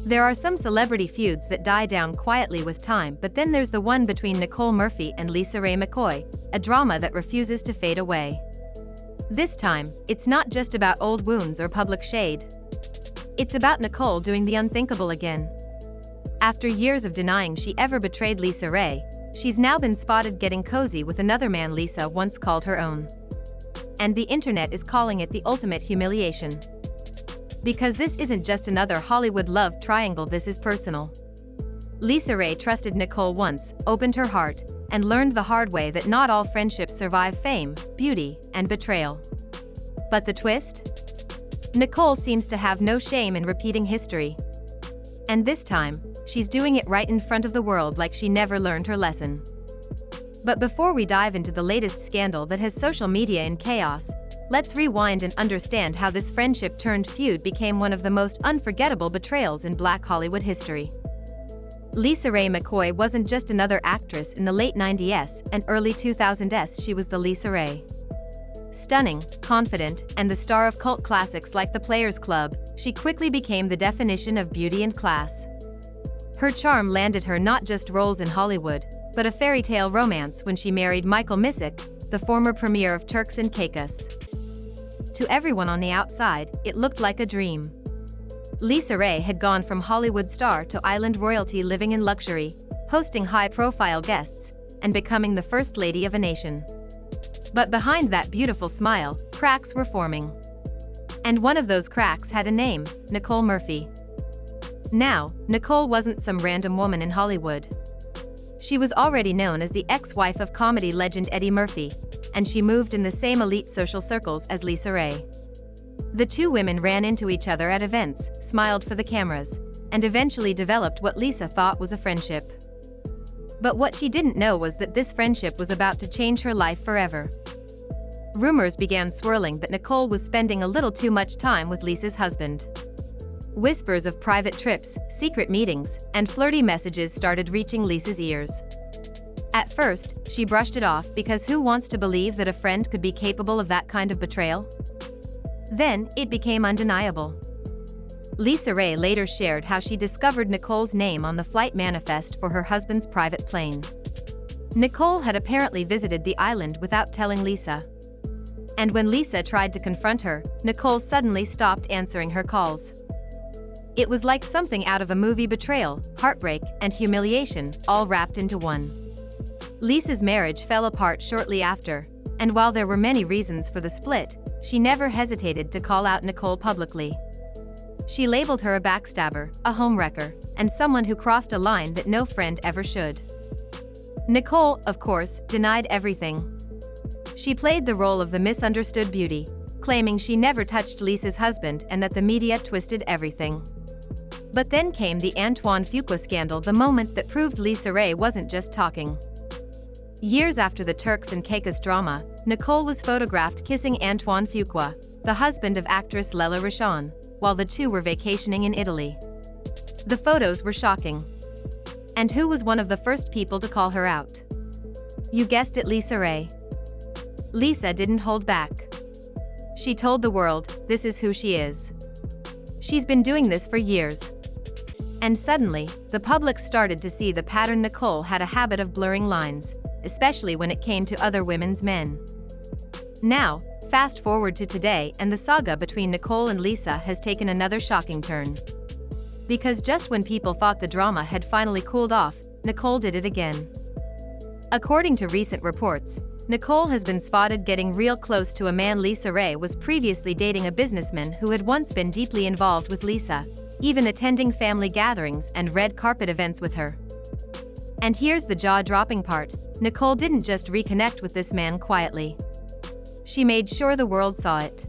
There are some celebrity feuds that die down quietly with time, but then there's the one between Nicole Murphy and LisaRaye McCoy, a drama that refuses to fade away. This time, it's not just about old wounds or public shade. It's about Nicole doing the unthinkable again. After years of denying she ever betrayed LisaRaye, she's now been spotted getting cozy with another man Lisa once called her own. And the internet is calling it the ultimate humiliation. Because this isn't just another Hollywood love triangle, this is personal. LisaRaye trusted Nicole once, opened her heart, and learned the hard way that not all friendships survive fame, beauty, and betrayal. But the twist? Nicole seems to have no shame in repeating history. And this time, she's doing it right in front of the world like she never learned her lesson. But before we dive into the latest scandal that has social media in chaos, let's rewind and understand how this friendship-turned-feud became one of the most unforgettable betrayals in Black Hollywood history. LisaRaye McCoy wasn't just another actress in the late 90s and early 2000s, she was the LisaRaye. Stunning, confident, and the star of cult classics like The Players Club, she quickly became the definition of beauty and class. Her charm landed her not just roles in Hollywood, but a fairy tale romance when she married Michael Misick, the former premier of Turks and Caicos. To everyone on the outside, it looked like a dream. LisaRaye had gone from Hollywood star to island royalty, living in luxury, hosting high-profile guests, and becoming the first lady of a nation. But behind that beautiful smile, cracks were forming. And one of those cracks had a name: Nicole Murphy. Now, Nicole wasn't some random woman in Hollywood. She was already known as the ex-wife of comedy legend Eddie Murphy, and she moved in the same elite social circles as LisaRaye. The two women ran into each other at events, smiled for the cameras, and eventually developed what Lisa thought was a friendship. But what she didn't know was that this friendship was about to change her life forever. Rumors began swirling that Nicole was spending a little too much time with Lisa's husband. Whispers of private trips, secret meetings, and flirty messages started reaching Lisa's ears. At first, she brushed it off because who wants to believe that a friend could be capable of that kind of betrayal? Then, it became undeniable. LisaRaye later shared how she discovered Nicole's name on the flight manifest for her husband's private plane. Nicole had apparently visited the island without telling Lisa. And when Lisa tried to confront her, Nicole suddenly stopped answering her calls. It was like something out of a movie: betrayal, heartbreak, and humiliation, all wrapped into one. Lisa's marriage fell apart shortly after, and while there were many reasons for the split, she never hesitated to call out Nicole publicly. She labeled her a backstabber, a homewrecker, and someone who crossed a line that no friend ever should. Nicole, of course, denied everything. She played the role of the misunderstood beauty, claiming she never touched Lisa's husband and that the media twisted everything. But then came the Antoine Fuqua scandal, the moment that proved LisaRaye wasn't just talking. Years after the Turks and Caicos drama, Nicole was photographed kissing Antoine Fuqua, the husband of actress Lela Rochon, while the two were vacationing in Italy. The photos were shocking. And who was one of the first people to call her out? You guessed it, LisaRaye. Lisa didn't hold back. She told the world, this is who she is. She's been doing this for years. And suddenly, the public started to see the pattern. Nicole had a habit of blurring lines, especially when it came to other women's men. Now, fast forward to today, and the saga between Nicole and Lisa has taken another shocking turn. Because just when people thought the drama had finally cooled off, Nicole did it again. According to recent reports, Nicole has been spotted getting real close to a man. LisaRaye was previously dating a businessman who had once been deeply involved with Lisa, even attending family gatherings and red carpet events with her. And here's the jaw-dropping part: Nicole didn't just reconnect with this man quietly. She made sure the world saw it.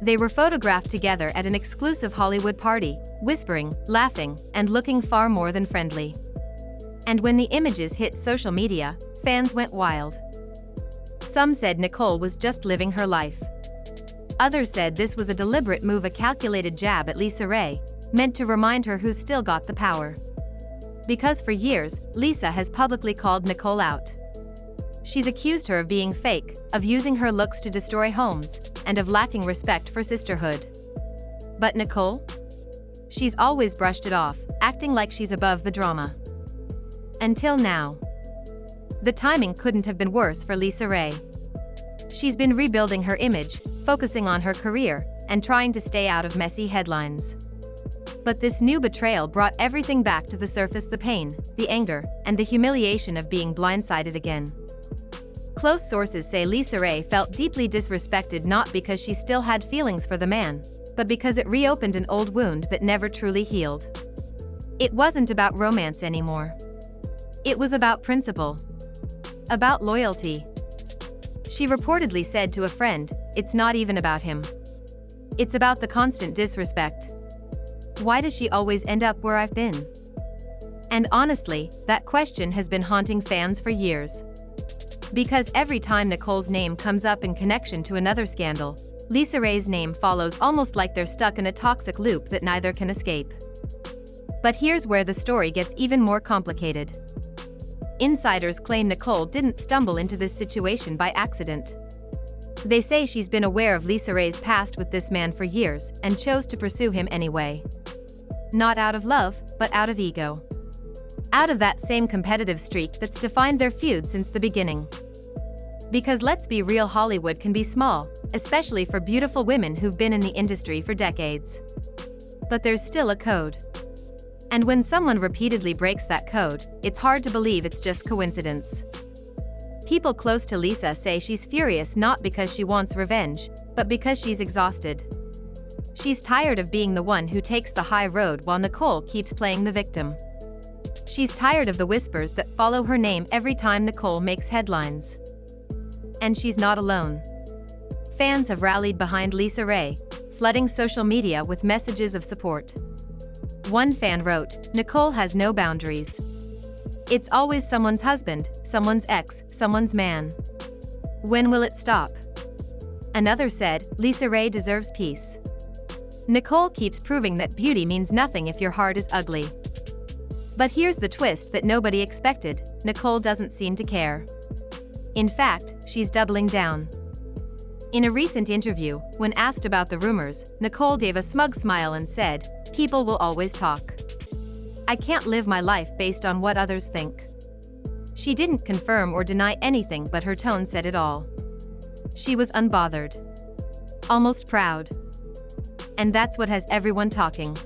They were photographed together at an exclusive Hollywood party, whispering, laughing, and looking far more than friendly. And when the images hit social media, fans went wild. Some said Nicole was just living her life. Others said this was a deliberate move, a calculated jab at LisaRaye, meant to remind her who's still got the power. Because for years, Lisa has publicly called Nicole out. She's accused her of being fake, of using her looks to destroy homes, and of lacking respect for sisterhood. But Nicole? She's always brushed it off, acting like she's above the drama. Until now. The timing couldn't have been worse for LisaRaye. She's been rebuilding her image, focusing on her career, and trying to stay out of messy headlines. But this new betrayal brought everything back to the surface: the pain, the anger, and the humiliation of being blindsided again. Close sources say LisaRaye felt deeply disrespected, not because she still had feelings for the man, but because it reopened an old wound that never truly healed. It wasn't about romance anymore. It was about principle. About loyalty. She reportedly said to a friend, "It's not even about him. It's about the constant disrespect. Why does she always end up where I've been?" And honestly, that question has been haunting fans for years. Because every time Nicole's name comes up in connection to another scandal, LisaRaye's name follows, almost like they're stuck in a toxic loop that neither can escape. But here's where the story gets even more complicated. Insiders claim Nicole didn't stumble into this situation by accident. They say she's been aware of LisaRaye's past with this man for years and chose to pursue him anyway. Not out of love, but out of ego. Out of that same competitive streak that's defined their feud since the beginning. Because let's be real, Hollywood can be small, especially for beautiful women who've been in the industry for decades. But there's still a code. And when someone repeatedly breaks that code, it's hard to believe it's just coincidence. People close to Lisa say she's furious not because she wants revenge, but because she's exhausted. She's tired of being the one who takes the high road while Nicole keeps playing the victim. She's tired of the whispers that follow her name every time Nicole makes headlines. And she's not alone. Fans have rallied behind LisaRaye, flooding social media with messages of support. One fan wrote, "Nicole has no boundaries. It's always someone's husband, someone's ex, someone's man. When will it stop?" Another said, "LisaRaye deserves peace. Nicole keeps proving that beauty means nothing if your heart is ugly." But here's the twist that nobody expected: Nicole doesn't seem to care. In fact, she's doubling down. In a recent interview, when asked about the rumors, Nicole gave a smug smile and said, "People will always talk. I can't live my life based on what others think." She didn't confirm or deny anything, but her tone said it all. She was unbothered. Almost proud. And that's what has everyone talking.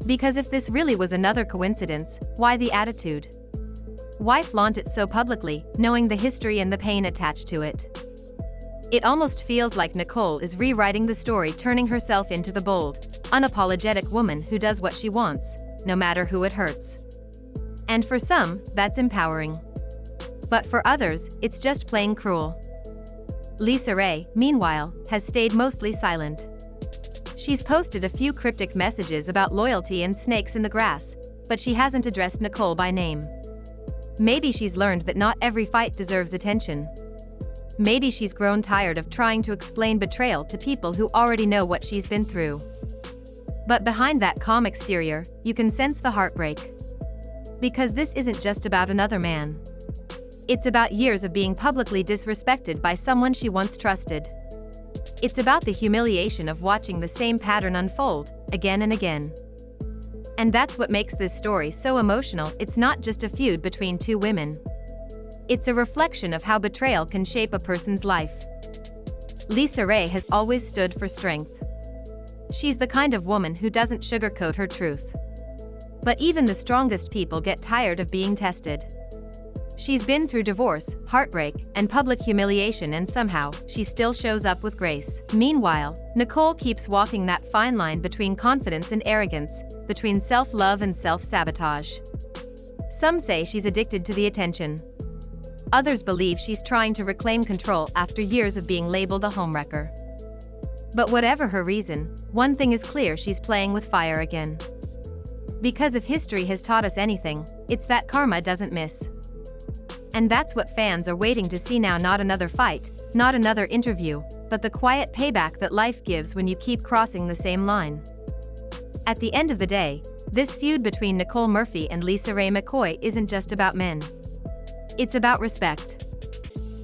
Because if this really was another coincidence, why the attitude? Why flaunt it so publicly, knowing the history and the pain attached to it? It almost feels like Nicole is rewriting the story, turning herself into the bold, unapologetic woman who does what she wants, no matter who it hurts. And for some, that's empowering. But for others, it's just plain cruel. LisaRaye, meanwhile, has stayed mostly silent. She's posted a few cryptic messages about loyalty and snakes in the grass, but she hasn't addressed Nicole by name. Maybe she's learned that not every fight deserves attention. Maybe she's grown tired of trying to explain betrayal to people who already know what she's been through. But behind that calm exterior, you can sense the heartbreak. Because this isn't just about another man. It's about years of being publicly disrespected by someone she once trusted. It's about the humiliation of watching the same pattern unfold, again and again. And that's what makes this story so emotional. It's not just a feud between two women. It's a reflection of how betrayal can shape a person's life. LisaRaye has always stood for strength. She's the kind of woman who doesn't sugarcoat her truth. But even the strongest people get tired of being tested. She's been through divorce, heartbreak, and public humiliation, and somehow, she still shows up with grace. Meanwhile, Nicole keeps walking that fine line between confidence and arrogance, between self-love and self-sabotage. Some say she's addicted to the attention. Others believe she's trying to reclaim control after years of being labeled a homewrecker. But whatever her reason, one thing is clear: she's playing with fire again. Because if history has taught us anything, it's that karma doesn't miss. And that's what fans are waiting to see now: not another fight, not another interview, but the quiet payback that life gives when you keep crossing the same line. At the end of the day, this feud between Nicole Murphy and LisaRaye McCoy isn't just about men. It's about respect.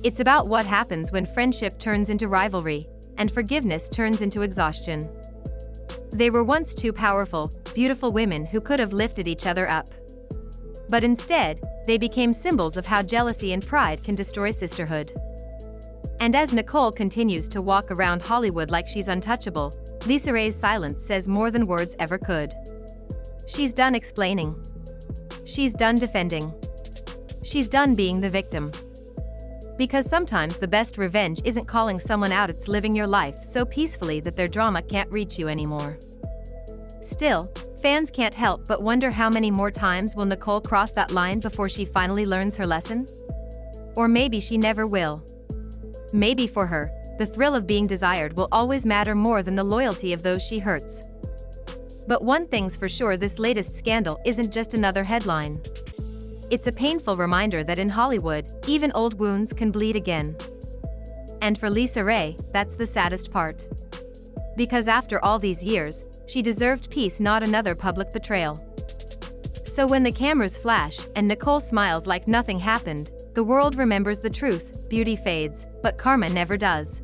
It's about what happens when friendship turns into rivalry, and forgiveness turns into exhaustion. They were once two powerful, beautiful women who could have lifted each other up. But instead, they became symbols of how jealousy and pride can destroy sisterhood. And as Nicole continues to walk around Hollywood like she's untouchable, LisaRaye's silence says more than words ever could. She's done explaining. She's done defending. She's done being the victim. Because sometimes the best revenge isn't calling someone out, it's living your life so peacefully that their drama can't reach you anymore. Still, fans can't help but wonder how many more times will Nicole cross that line before she finally learns her lesson? Or maybe she never will. Maybe for her, the thrill of being desired will always matter more than the loyalty of those she hurts. But one thing's for sure, this latest scandal isn't just another headline. It's a painful reminder that in Hollywood, even old wounds can bleed again. And for LisaRaye, that's the saddest part. Because after all these years, she deserved peace, not another public betrayal. So when the cameras flash and Nicole smiles like nothing happened, the world remembers the truth: beauty fades, but karma never does.